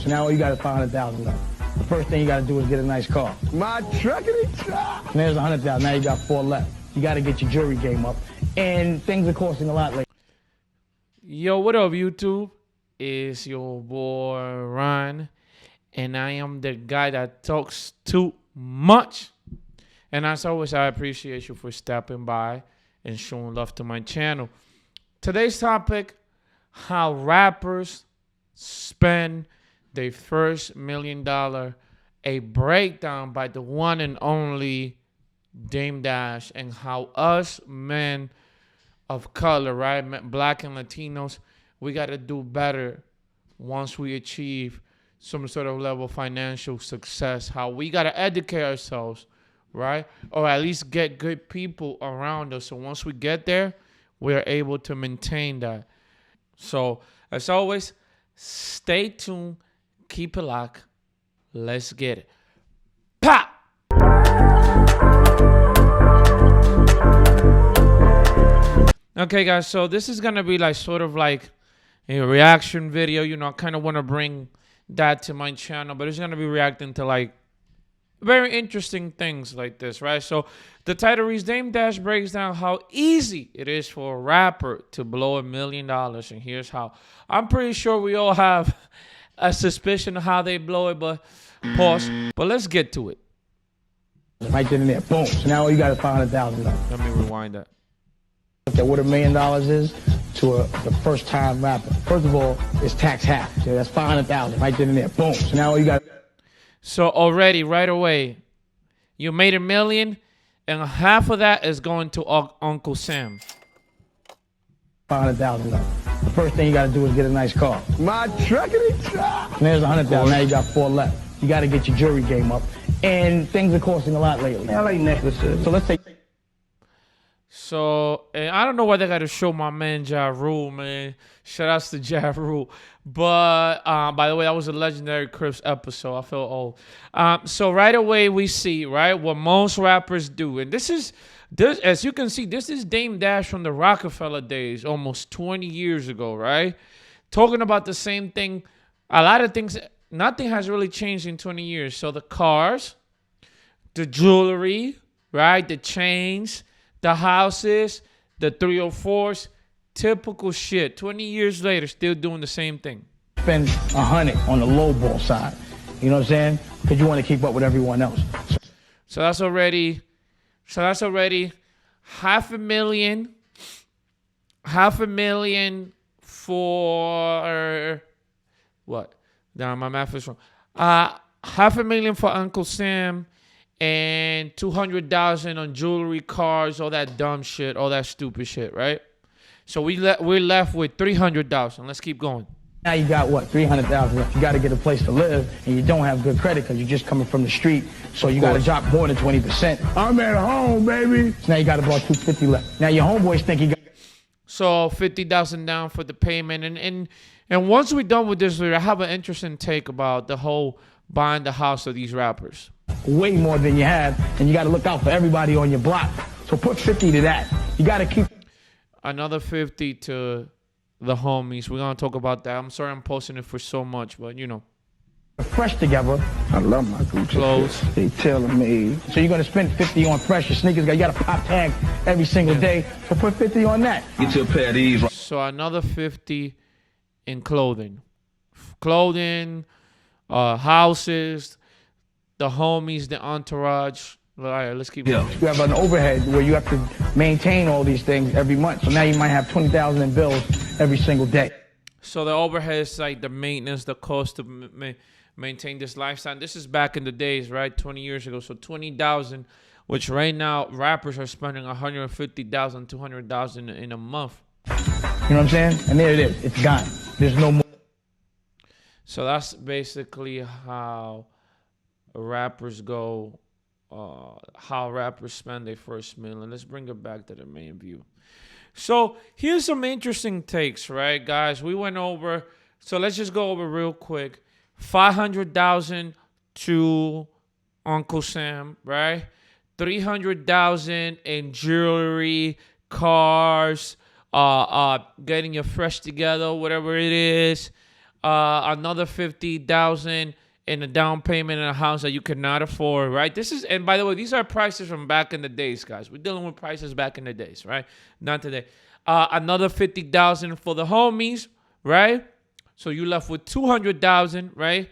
So now all you got is $500,000. The first thing you got to do is get a nice car. My truckity truck. And there's $100,000. Now you got 4 left. You got to get your jewelry game up, and things are costing a lot lately. Yo, what up, YouTube? It's your boy Ron, and I am the guy that talks too much. And as always, I appreciate you for stopping by and showing love to my channel. Today's topic: how rappers spend their first $1 million. A breakdown by the one and only Dame Dash, and how us men of color, right, black and Latinos, we got to do better once we achieve some sort of level of financial success. How we got to educate ourselves, right, or at least get good people around us, so once we get there, we're able to maintain that. So as always, stay tuned, keep it locked, let's get it. Pop! Okay, guys, so this is going to be like sort of like a reaction video. You know, I kind of want to bring that to my channel, but it's going to be reacting to like very interesting things like this, right? So the title reads, Dame Dash breaks down how easy it is for a rapper to blow $1 million. And here's how. I'm pretty sure we all have a suspicion of how they blow it, but pause. But let's get to it. Right then and there, boom. So now all you got is $500,000. Let me rewind that. Okay, what $1 million is to the first time rapper. First of all, it's tax half. So that's $500,000 right then and there, boom. So now all you got. So already, right away, you made $1 million, and half of that is going to Uncle Sam. $500,000. The first thing you got to do is get a nice car. My truckity truck. And there's $100,000. Now you got 4 left. You got to get your jewelry game up, and things are costing a lot lately. I like necklaces. So let's say. So, and I don't know why they got to show my man Ja Rule, man. Shout outs to Ja Rule. But, by the way, that was a legendary Crips episode. I feel old. So right away we see, right, what most rappers do. And this, as you can see, this is Dame Dash from the Rockefeller days, almost 20 years ago, right? Talking about the same thing. A lot of things, nothing has really changed in 20 years. So the cars, the jewelry, right, the chains, the houses, the 304s, typical shit. 20 years later, still doing the same thing. Spend 100 on the low ball side. You know what I'm saying? Because you want to keep up with everyone else. So that's already $500,000. $500,000 for what? Now my math is wrong. $500,000 for Uncle Sam. And $200,000 on jewelry, cars, all that dumb shit, all that stupid shit, right? So we're left with $300,000. Let's keep going. Now you got what? $300,000 left. You got to get a place to live, and you don't have good credit because you're just coming from the street. So you got to drop more than 20%. I'm at home, baby. So now you got about $250 left. Now your homeboys think you got. So $50,000 down for the payment, and once we're done with this video, I have an interesting take about the whole buying the house of these rappers. Way more than you have, and you got to look out for everybody on your block. So put 50 to that. You got to keep another 50 to the homies. We're gonna talk about that. I'm sorry I'm posting it for so much, but you know, fresh together. I love my Gucci clothes. They telling me. So you're gonna spend 50 on fresh. Your sneakers, you got to pop tag every single day. So put 50 on that. Get you a pair of these. So another 50 in clothing, houses, the homies, the entourage. All right, let's keep going. You have an overhead where you have to maintain all these things every month. So now you might have 20,000 in bills every single day. So the overhead is like the maintenance, the cost to maintain this lifestyle. This is back in the days, right? 20 years ago. So 20,000, which right now rappers are spending 150,000, 200,000 in a month. You know what I'm saying? And there it is. It's gone. There's no more. So that's basically how rappers go. How rappers spend their first $1 million. Let's bring it back to the main view. So here's some interesting takes, right, guys? We went over, so let's just go over real quick. 500,000 to Uncle Sam, right? 300,000 in jewelry, cars, getting your fresh together, whatever it is. another 50,000 in a down payment in a house that you cannot afford, right? And by the way, these are prices from back in the days, guys. We're dealing with prices back in the days, right? Not today. Another 50,000 for the homies, right? So you left with 200,000, right?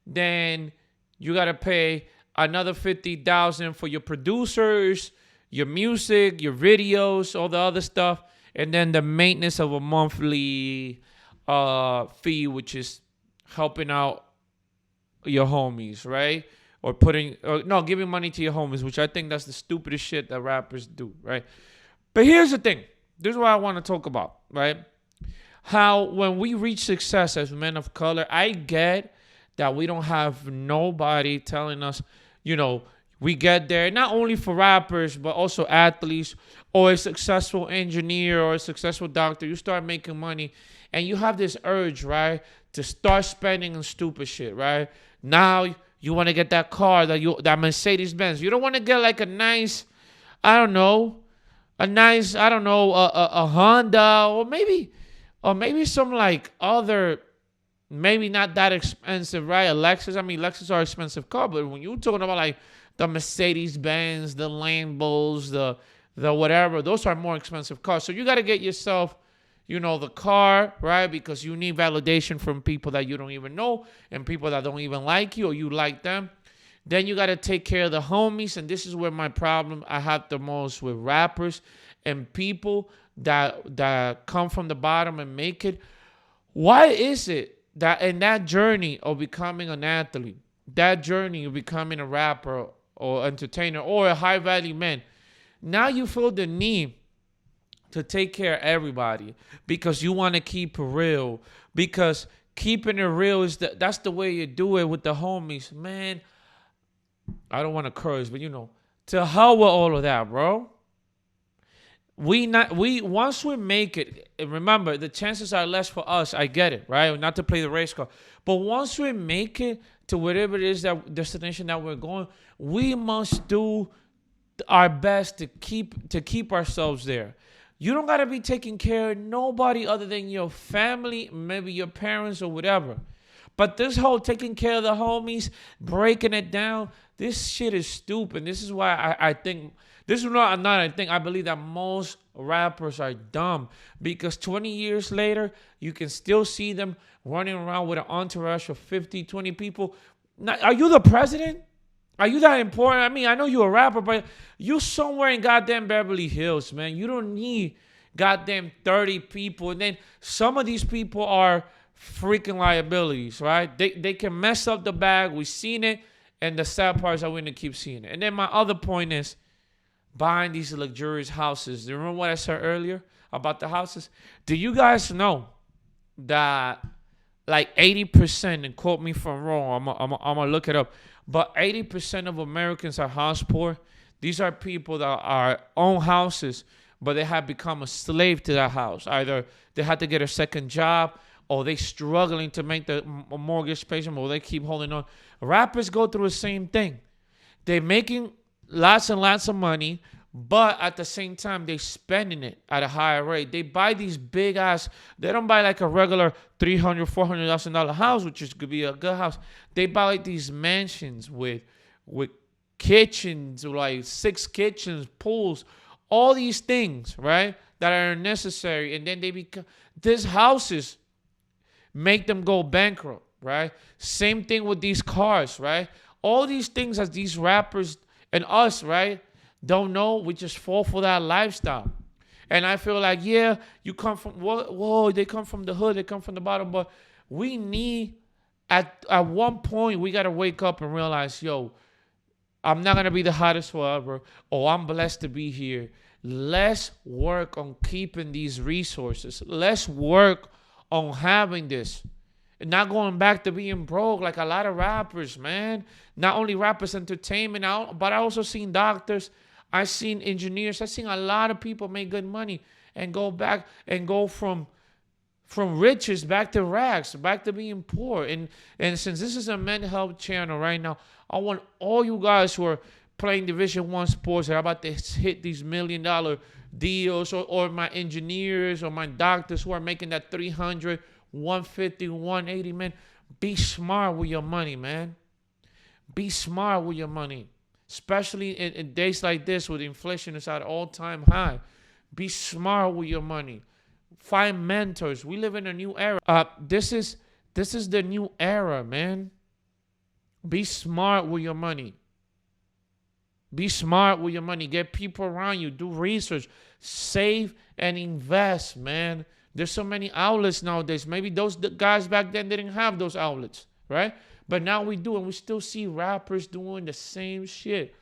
Then you gotta pay another 50,000 for your producers, your music, your videos, all the other stuff, and then the maintenance of a monthly fee, which is helping out your homies, right? Or giving money to your homies, which I think that's the stupidest shit that rappers do, right? But here's the thing. This is what I want to talk about, right? How when we reach success as men of color, I get that we don't have nobody telling us, we get there, not only for rappers, but also athletes or a successful engineer or a successful doctor. You start making money and you have this urge, right, to start spending on stupid shit, right? Now you want to get that car, that Mercedes Benz. You don't want to get like a nice, a Honda or maybe some like other, maybe not that expensive, right? A Lexus. I mean, Lexus are expensive car, but when you're talking about like the Mercedes Benz, the Lambos, the whatever, those are more expensive cars. So you got to get yourself, the car, right? Because you need validation from people that you don't even know and people that don't even like you or you like them. Then you got to take care of the homies. And this is where my problem I have the most with rappers and people that come from the bottom and make it. Why is it that in that journey of becoming an athlete, that journey of becoming a rapper or entertainer or a high value man, now you feel the need to take care of everybody because you want to keep it real, because keeping it real that's the way you do it with the homies, man. I don't want to curse, but to hell with all of that, bro. Once we make it, and remember the chances are less for us. I get it, right? Not to play the race card, but once we make it to whatever it is that destination that we're going, we must do our best to keep ourselves there. You don't gotta be taking care of nobody other than your family, maybe your parents or whatever. But this whole taking care of the homies, breaking it down, this shit is stupid. This is why I think. This is not I think. I believe that most rappers are dumb because 20 years later, you can still see them running around with an entourage of 50, 20 people. Now, are you the president? Are you that important? I mean, I know you're a rapper, but you somewhere in goddamn Beverly Hills, man. You don't need goddamn 30 people. And then some of these people are freaking liabilities, right? They can mess up the bag. We've seen it. And the sad part is that we're going to keep seeing it. And then my other point is buying these luxurious houses. Do you remember what I said earlier about the houses? Do you guys know that like 80%, and quote me if I'm wrong, I'm going to look it up, but 80% of Americans are house poor. These are people that are own houses, but they have become a slave to that house. Either they had to get a second job or they struggling to make the mortgage payment or they keep holding on. Rappers go through the same thing. They're making lots and lots of money, but at the same time, they spending it at a higher rate. They buy these big ass, they don't buy like a regular $300,000, $400,000 house, which could be a good house. They buy like these mansions with kitchens, like 6 kitchens, pools, all these things, right, that are necessary. And then they become, these houses make them go bankrupt, right? Same thing with these cars, right? All these things as these rappers and us, right, don't know, we just fall for that lifestyle. And I feel like, yeah, you come from, whoa, they come from the hood, they come from the bottom, but we need, at one point, we got to wake up and realize, yo, I'm not going to be the hottest forever, or I'm blessed to be here. Let's work on keeping these resources. Let's work on having this. And not going back to being broke like a lot of rappers, man. Not only rappers, entertainment, but I also seen doctors. I seen engineers. I seen a lot of people make good money and go back and go from riches back to rags, back to being poor. And since this is a mental health channel right now, I want all you guys who are playing Division I sports that are about to hit these $1 million deals, or my engineers or my doctors who are making that 300, 150, 180, man. Be smart with your money, man. Be smart with your money. Especially in days like this with inflation is at all-time high. Be smart with your money. Find mentors. We live in a new era. This is the new era, man. Be smart with your money. Be smart with your money. Get people around you. Do research. Save and invest, man. There's so many outlets nowadays. Maybe those guys back then didn't have those outlets, right? But now we do, and we still see rappers doing the same shit.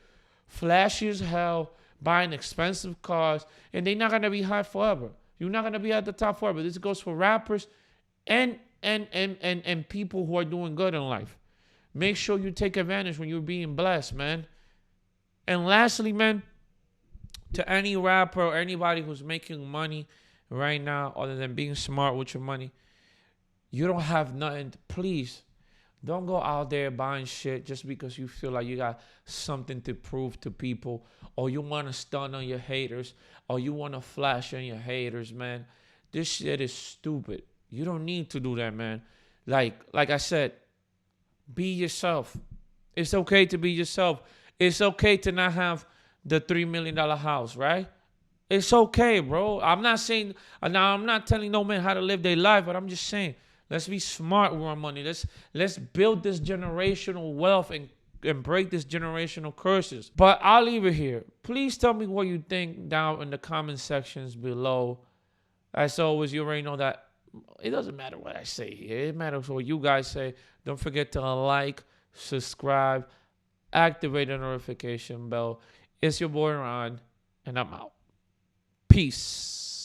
Flashy as hell, buying expensive cars, and they're not going to be high forever. You're not going to be at the top forever. This goes for rappers and people who are doing good in life. Make sure you take advantage when you're being blessed, man. And lastly, man, to any rapper or anybody who's making money right now, other than being smart with your money, you don't have nothing. Please, don't go out there buying shit just because you feel like you got something to prove to people, or you want to stun on your haters, or you want to flash on your haters, man. This shit is stupid. You don't need to do that, man. Like I said, be yourself. It's okay to be yourself. It's okay to not have the $3 million house, right? It's okay, bro. I'm not saying, now I'm not telling no man how to live their life, but I'm just saying, let's be smart with our money. Let's build this generational wealth and break this generational curses. But I'll leave it here. Please tell me what you think down in the comment sections below. As always, you already know that it doesn't matter what I say here. It matters what you guys say. Don't forget to like, subscribe, activate the notification bell. It's your boy Ron, and I'm out. Peace.